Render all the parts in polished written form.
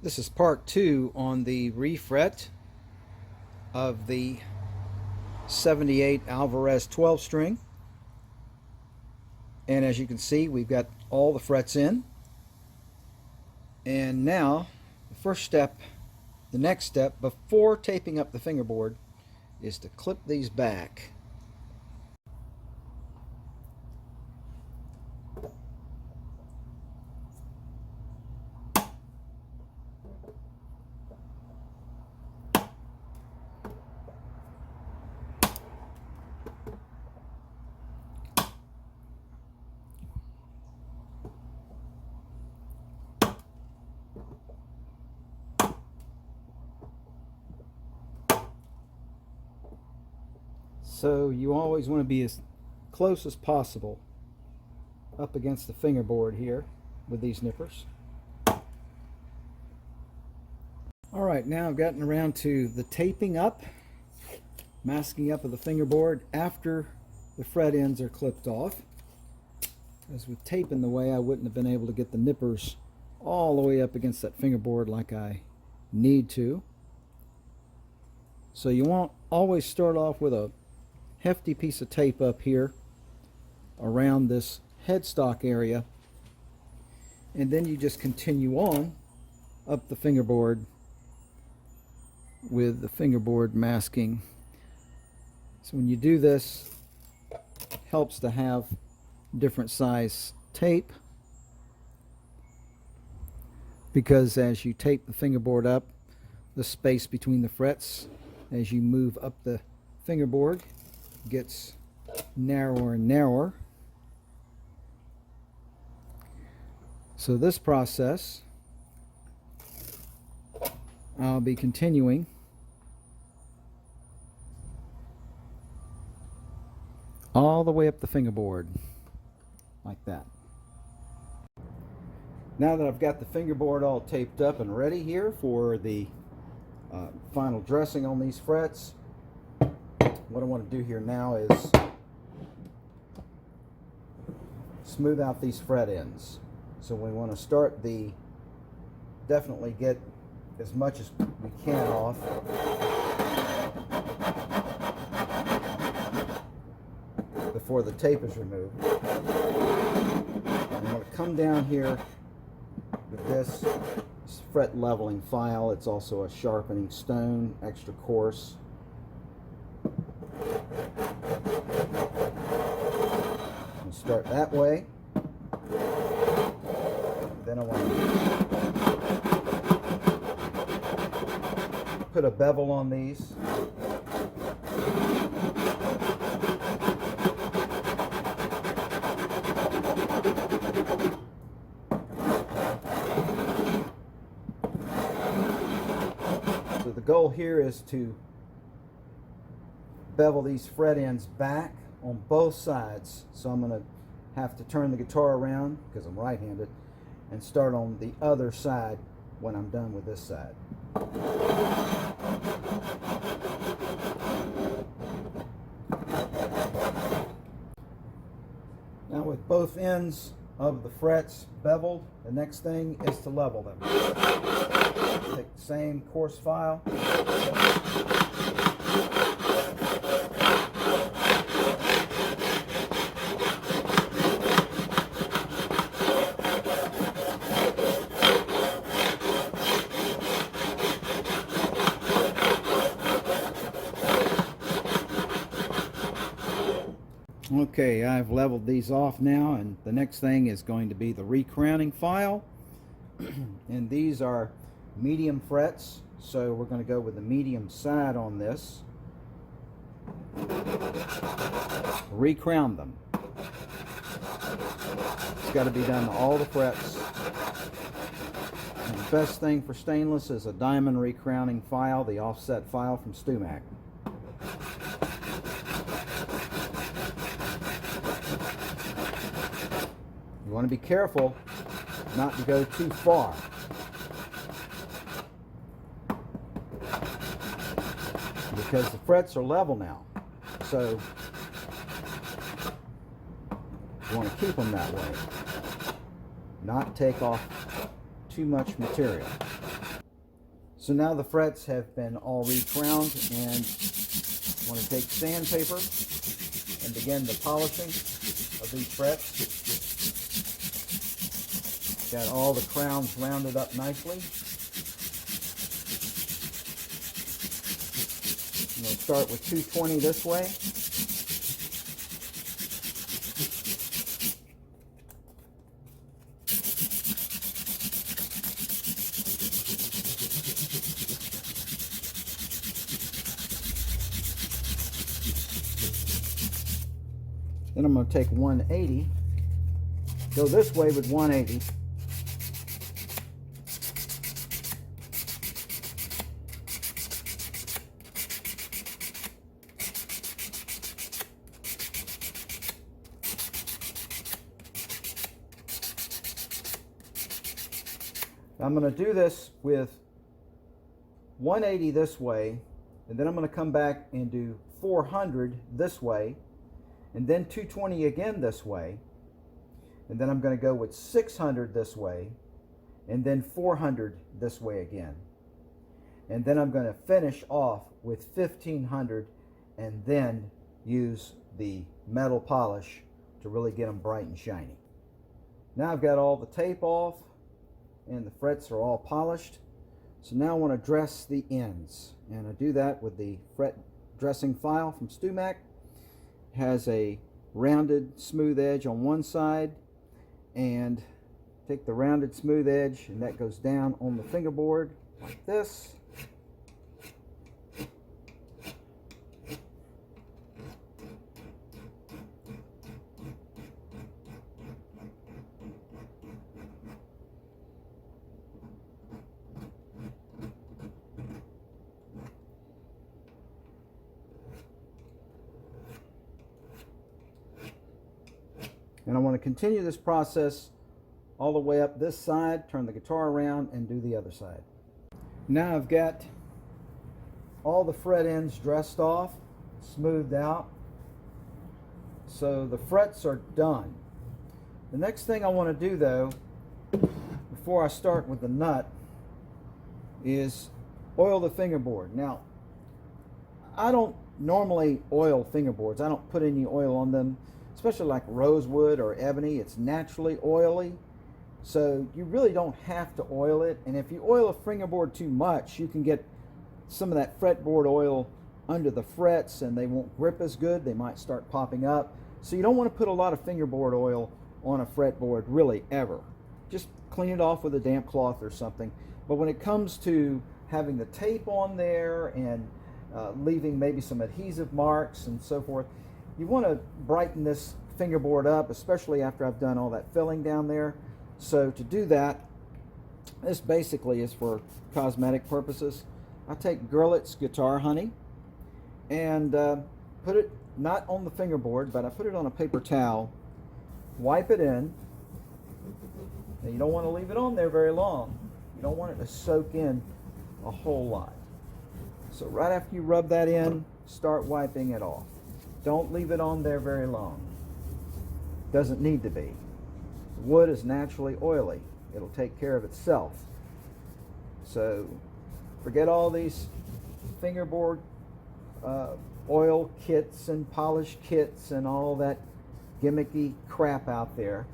This is part 2 on the refret of the 78 Alvarez 12 string. And as you can see, we've got all the frets in. And now the next step before taping up the fingerboard is to clip these back. So you always want to be as close as possible up against the fingerboard here with these nippers. Alright, now I've gotten around to the taping up, masking up of the fingerboard after the fret ends are clipped off. As with tape in the way, I wouldn't have been able to get the nippers all the way up against that fingerboard like I need to. So you want to always start off with a hefty piece of tape up here around this headstock area, and then you just continue on up the fingerboard with the fingerboard masking. So when you do this, it helps to have different size tape, because as you tape the fingerboard up, the space between the frets as you move up the fingerboard gets narrower and narrower. So this process I'll be continuing all the way up the fingerboard like that. Now that I've got the fingerboard all taped up and ready here for the final dressing on these frets, what I want to do here now is smooth out these fret ends. So we want to start definitely get as much as we can off. Before the tape is removed. I'm going to come down here with this fret leveling file. It's also a sharpening stone, extra coarse. And start that way. Then I want to put a bevel on these. So the goal here is to bevel these fret ends back on both sides. So I'm going to have to turn the guitar around because I'm right-handed and start on the other side when I'm done with this side. Now with both ends of the frets beveled, the next thing is to level them. Take the same coarse file. Okay, I've leveled these off now, and the next thing is going to be the recrowning file. And these are medium frets, so we're going to go with the medium side on this. Recrown them. It's got to be done to all the frets. And the best thing for stainless is a diamond recrowning file, the offset file from Stumac. You want to be careful not to go too far. Because the frets are level now. So you want to keep them that way. Not take off too much material. So now the frets have been all recrowned, and I want to take sandpaper and begin the polishing of these frets. Got all the crowns rounded up nicely. I'm going to start with 220 this way. Then I'm going to take 180, go this way with 180. I'm going to do this with 180 this way, and then I'm going to come back and do 400 this way, and then 220 again this way, and then I'm going to go with 600 this way, and then 400 this way again. And then I'm going to finish off with 1500 and then use the metal polish to really get them bright and shiny. Now I've got all the tape off and the frets are all polished. So now I want to dress the ends, and I do that with the fret dressing file from StewMac. It has a rounded smooth edge on one side, and take the rounded smooth edge and that goes down on the fingerboard like this. And I want to continue this process all the way up this side, turn the guitar around, and do the other side. Now I've got all the fret ends dressed off, smoothed out, so the frets are done. The next thing I want to do, though, before I start with the nut, is oil the fingerboard. Now, I don't normally oil fingerboards. I don't put any oil on them, especially like rosewood or ebony. It's naturally oily, so you really don't have to oil it. And if you oil a fingerboard too much, you can get some of that fretboard oil under the frets and they won't grip as good. They might start popping up. So you don't want to put a lot of fingerboard oil on a fretboard, really, ever. Just clean it off with a damp cloth or something. But when it comes to having the tape on there and leaving maybe some adhesive marks and so forth, you want to brighten this fingerboard up, especially after I've done all that filling down there. So to do that, this basically is for cosmetic purposes. I take Gurlitt's Guitar Honey and put it not on the fingerboard, but I put it on a paper towel, wipe it in. Now you don't want to leave it on there very long. You don't want it to soak in a whole lot. So right after you rub that in, start wiping it off. Don't leave it on there very long. Doesn't need to be. Wood is naturally oily. It'll take care of itself. So forget all these fingerboard oil kits and polish kits and all that gimmicky crap out there,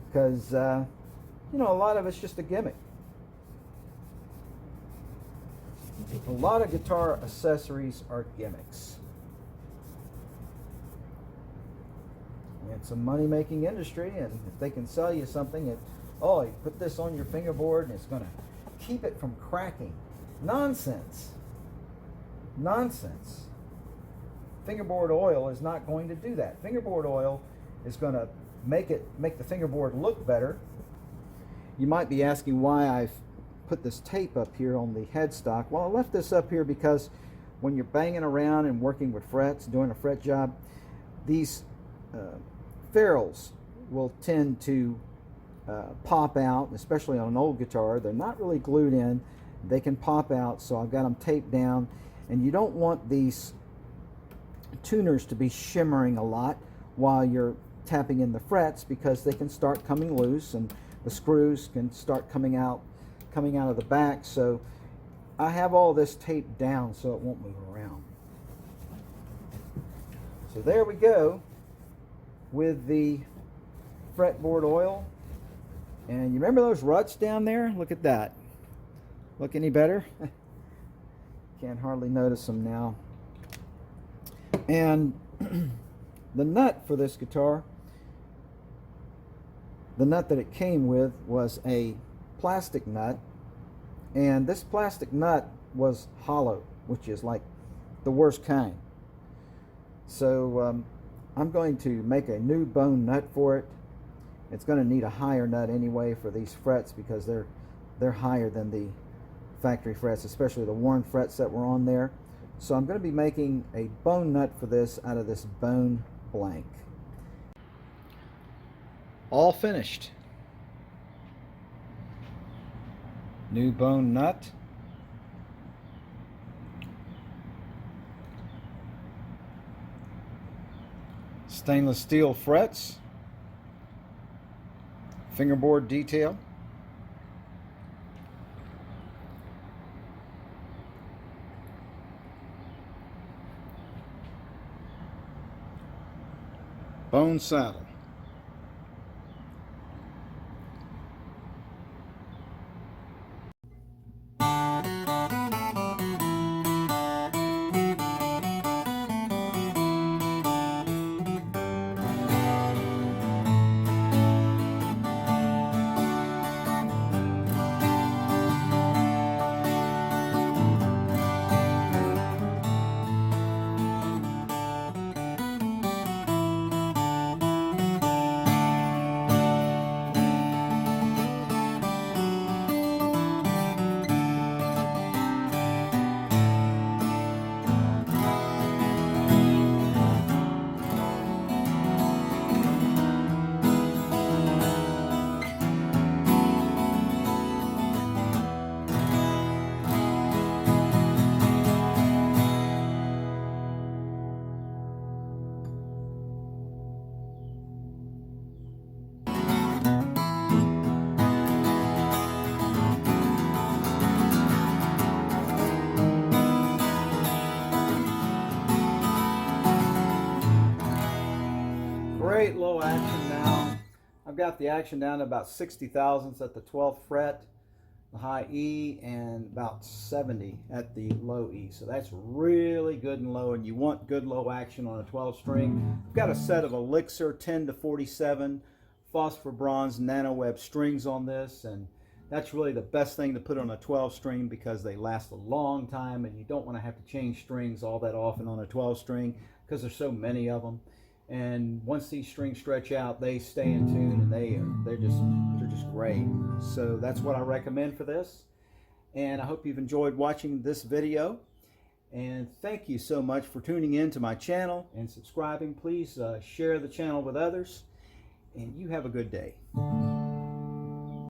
because you know, a lot of it's just a gimmick. A lot of guitar accessories are gimmicks. It's a money-making industry, and if they can sell you something that, oh, you put this on your fingerboard and it's going to keep it from cracking. Nonsense. Nonsense. Fingerboard oil is not going to do that. Fingerboard oil is going to make the fingerboard look better. You might be asking why I've put this tape up here on the headstock. Well, I left this up here because when you're banging around and working with frets, doing a fret job, these ferrules will tend to pop out, especially on an old guitar. They're not really glued in. They can pop out, so I've got them taped down. And you don't want these tuners to be shimmering a lot while you're tapping in the frets, because they can start coming loose and the screws can start coming out of the back. So I have all this taped down so it won't move around. So there we go with the fretboard oil. And you remember those ruts down there? Look at that. Look any better? Can't hardly notice them now. And the nut for this guitar, the nut that it came with was a plastic nut, and this plastic nut was hollow, which is like the worst kind. So I'm going to make a new bone nut for it. It's going to need a higher nut anyway for these frets because they're higher than the factory frets, especially the worn frets that were on there. So I'm going to be making a bone nut for this out of this bone blank. All finished. New bone nut. Stainless steel frets. Fingerboard detail. Bone saddle. Great low action now. I've got the action down to about 60 thousandths at the 12th fret, the high E, and about 70 at the low E. So that's really good and low, and you want good low action on a 12 string. I've got a set of Elixir 10 to 47 phosphor bronze nano web strings on this, and that's really the best thing to put on a 12 string because they last a long time, and you don't want to have to change strings all that often on a 12 string because there's so many of them. And once these strings stretch out, they stay in tune, and they're just great. So that's what I recommend for this. And I hope you've enjoyed watching this video. And thank you so much for tuning in to my channel and subscribing. Please share the channel with others. And you have a good day.